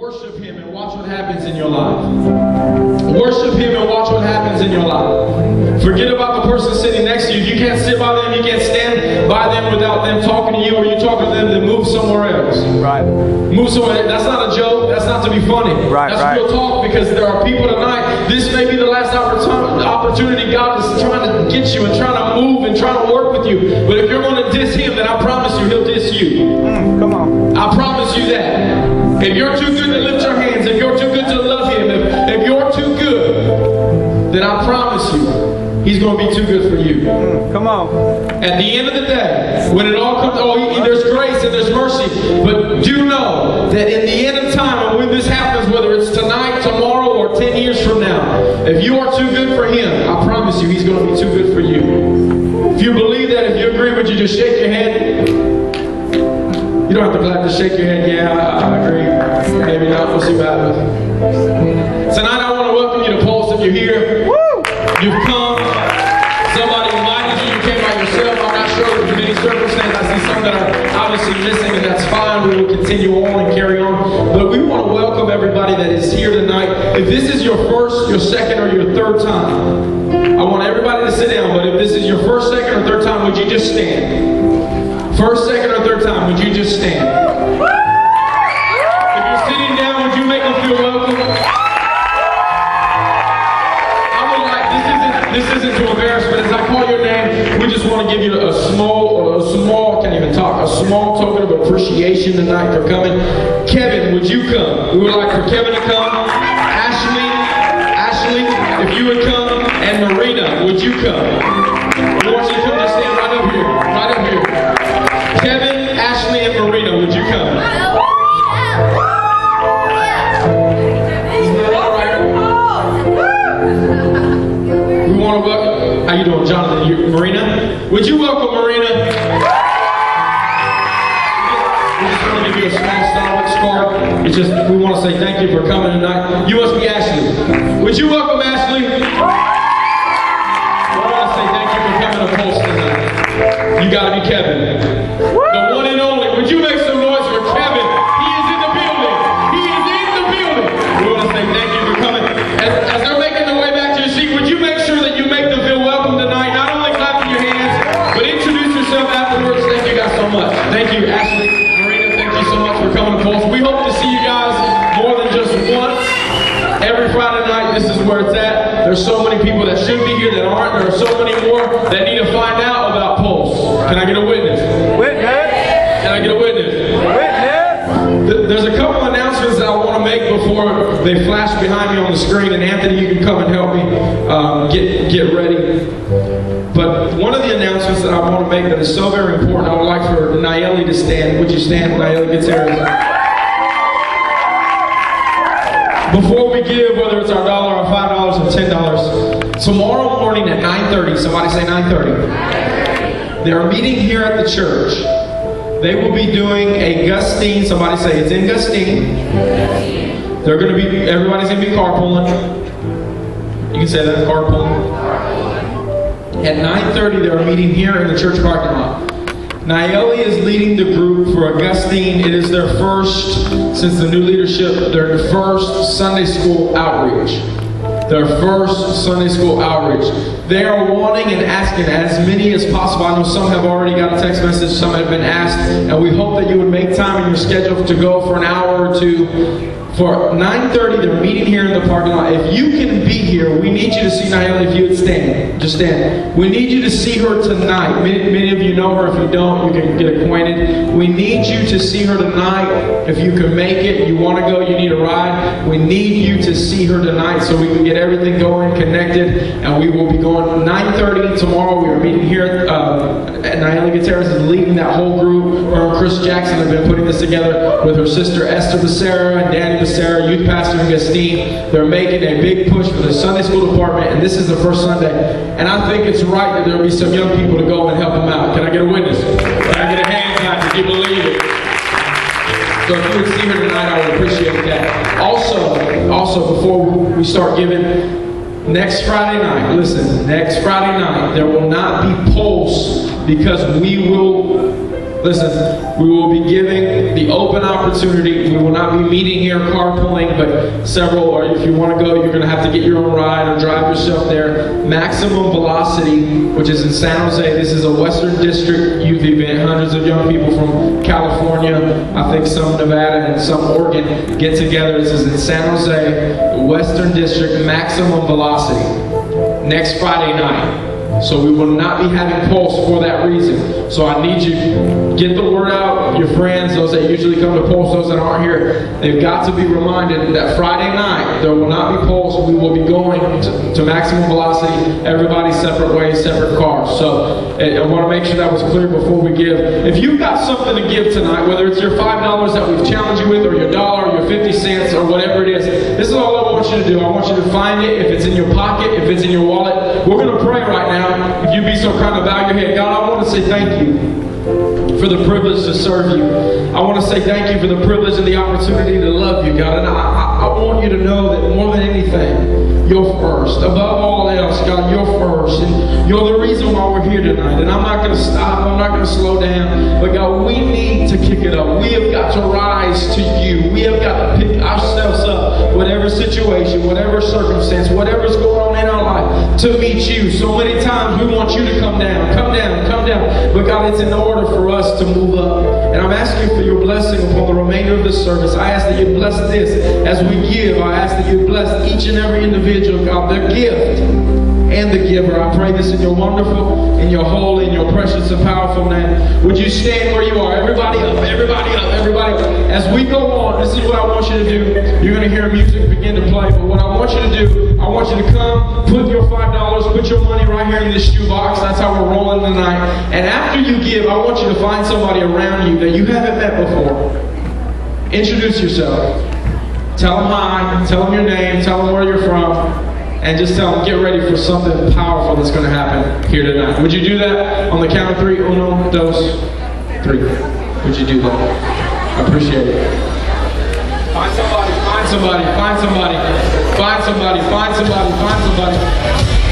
Worship Him and watch what happens in your life. Worship Him and watch what happens in your life. Forget about the person sitting next to you. If you can't sit by them, you can't stand by them without them talking to you, or you talking to them, then move somewhere else. Right. Move somewhere. That's not a joke. That's not to be funny. Right, That's right. real talk, because there are people tonight, this may be the last opportunity God is trying to get you and trying to move and trying to work with you. But if you're going to diss Him, then I promise you He'll diss you. Come on. I promise you that. If you're too good to lift your hands, if you're too good to love Him, if you're too good, then I promise you, He's going to be too good for you. Come on. At the end of the day, when it all comes, there's grace and there's mercy. But do know that in the end of time, and when this happens, whether it's tonight, tomorrow, or 10 years from now, if you are too good for Him, I promise you, He's going to be too good for you. If you believe that, if you agree, would you just shake your head? You don't have to clap, just shake your head. Yeah, I agree. Maybe not. We'll see what happens. Tonight, I want to welcome you to Pulse. If you're here, you've come. Somebody invited you. You came by yourself. I'm not sure if there's any circumstance. I see some that are obviously missing, and that's fine. We will continue on and carry on. But we want to welcome everybody that is here tonight. If this is your first, your second, or your third time, I want everybody to sit down. But if this is your first, second, or third time, would you just stand? First, second, or third time, would you just stand? If you're sitting down, would you make them feel welcome? I would like, this isn't to embarrass, but as I call your name, we just want to give you a small, can't even talk, a small token of appreciation tonight for coming. Kevin, would you come? We would like for Kevin to come. Ashley, if you would come. And Marina, would you come? We want you to come to stand right up here. Right up here. Kevin, Ashley, and Marina, would you come? Isn't that all right? We want to welcome. How you doing, Jonathan? Marina? Would you welcome Marina? We just want to give you a small Starbucks card. It's just we want to say thank you for coming tonight. You must be Ashley. Would you welcome Ashley? I want to say thank you for coming to Pulse tonight. You got to be Kevin. The one and only. Would you make some noise for Kevin? He is in the building. He is in the building. We want to say thank you for coming. As they're making their way back to your seat, would you make sure that you make them feel welcome tonight? Not only clapping your hands, but introduce yourself afterwards. Thank you guys so much. Thank you, Ashley, Marina. Thank you so much for coming to Pulse. We hope to see you guys more than just once. Every Friday night, this is where it's at. There's so many people that should be here that aren't. There are so many more that need to find out about Pulse. Can I get a witness? Witness. Can I get a witness? Witness. There's a couple announcements that I want to make before they flash behind me on the screen. And Anthony, you can come and help me get ready. But one of the announcements that I want to make that is so very important, I would like for Nayeli to stand. Would you stand? Nayeli gets here. Before we give, whether it's our $1 or $5 or $10, tomorrow morning at 9:30, somebody say 9:30. They're meeting here at the church. They will be doing a Gustine, somebody say it's in Gustine. They're going to be, everybody's going to be carpooling. You can say that, carpooling. At 9:30, they're meeting here in the church parking lot. Nayeli is leading the group for Augustine. It is their first, since the new leadership, their first Sunday school outreach. Their first Sunday school outreach. They are wanting and asking as many as possible. I know some have already got a text message, some have been asked, and we hope that you would make time in your schedule to go for an hour or two. For 9:30, they're meeting here in the parking lot. If you can be here, we need you to see Nayeli. If you would stand, just stand. We need you to see her tonight. Many of you know her. If you don't, you can get acquainted. We need you to see her tonight. If you can make it, you want to go, you need a ride, we need you to see her tonight so we can get everything going, connected, and we will be going 9:30 tomorrow. We are meeting here. Nayeli Gutierrez is leading that whole group. Her and Chris Jackson have been putting this together with her sister Esther Becerra and Danny Becerra, youth pastor in Gustine. They're making a big push for the Sunday school department, and this is the first Sunday. And I think it's right that there will be some young people to go and help them out. Can I get a witness? Can I get a hand clap if you believe it? So if you would see her tonight, I would appreciate that. Also, before we start giving, next Friday night, listen, next Friday night, there will not be Pulse because we will Listen, we will be giving the open opportunity. We will not be meeting here carpooling, but several, or if you want to go, you're going to have to get your own ride or drive yourself there. Maximum Velocity, which is in San Jose. This is a Western District youth event. Hundreds of young people from California, I think some Nevada and some Oregon get together. This is in San Jose, Western District, Maximum Velocity. Next Friday night. So we will not be having Pulse for that reason. So I need you to get the word out. Your friends, those that usually come to Pulse, those that aren't here, they've got to be reminded that Friday night there will not be Pulse. We will be going to Maximum Velocity. Everybody separate ways, separate cars. So I want to make sure that was clear before we give. If you've got something to give tonight, whether it's your $5 that we've challenged you with, or your dollar, or your 50 cents, or whatever it is, this is all I want you to do. I want you to find it. If it's in your pocket, if it's in your wallet, we're going to pray right now. If you'd be so kind of bow your head. God, I want to say thank you for the privilege to serve you. I want to say thank you for the privilege and the opportunity to love you, God. And I want you to know that more than anything, you're first. Above all else, God, you're first. And you're the reason why we're here tonight. And I'm not going to stop. I'm not going to slow down. But God, we need to kick it up. We have got to rise to you. We have got to pick ourselves up, whatever situation, whatever circumstance, whatever's going on in our life, to meet you. So many times we want you to come down, come down, come down. But God, it's in order for us to move up. And I'm asking for your blessing upon the remainder of this service. I ask that you bless this as we give. I ask that you bless each and every individual, God, their gift and the giver. I pray this in your wonderful, in your holy, in your precious and powerful name. Would you stand where you are? Everybody up, everybody up, everybody up. As we go on, this is what I want you to do. You're going to hear music begin to play, but what I want you to do, I want you to come, put your $5, put your money right here in this shoebox. That's how we're rolling tonight. And after you give, I want you to find somebody around you that you haven't met before. Introduce yourself. Tell them hi, tell them your name, tell them where you're from, and just tell them, get ready for something powerful that's going to happen here tonight. Would you do that on the count of three? Uno, dos, three. Would you do that? I appreciate it. Find somebody, find somebody, find somebody, find somebody, find somebody, find somebody.